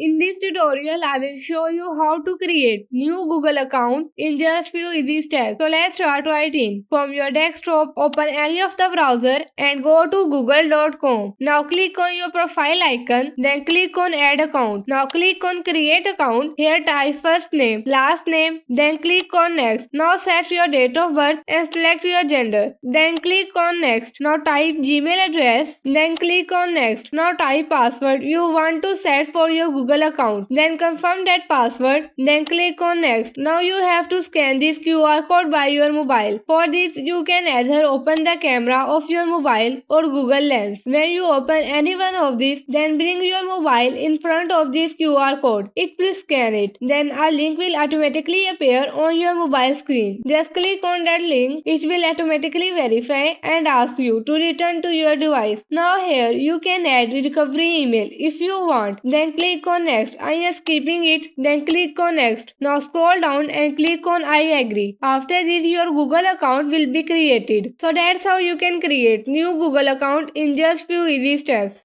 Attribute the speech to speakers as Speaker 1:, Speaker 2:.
Speaker 1: In this tutorial, I will show you how to create new Google account in just few easy steps. So let's start right in. From your desktop, open any of the browser and go to google.com. Now click on your profile icon, then click on add account. Now click on create account. Here type first name, last name, then click on next. Now set your date of birth and select your gender. Then click on next. Now type Gmail address, then click on next. Now type password you want to set for your Google account. Then confirm that password. Then click on next. Now you have to scan this QR code by your mobile. For this you can either open the camera of your mobile or Google Lens. When you open any one of these, then bring your mobile in front of this QR code. It will scan it. Then a link will automatically appear on your mobile screen. Just click on that link. It will automatically verify and ask you to return to your device. Now here you can add recovery email if you want. Then click on next. I am skipping it. Then click on next. Now scroll down and click on I agree. After this your Google account will be created. So that's how you can create new Google account in just few easy steps.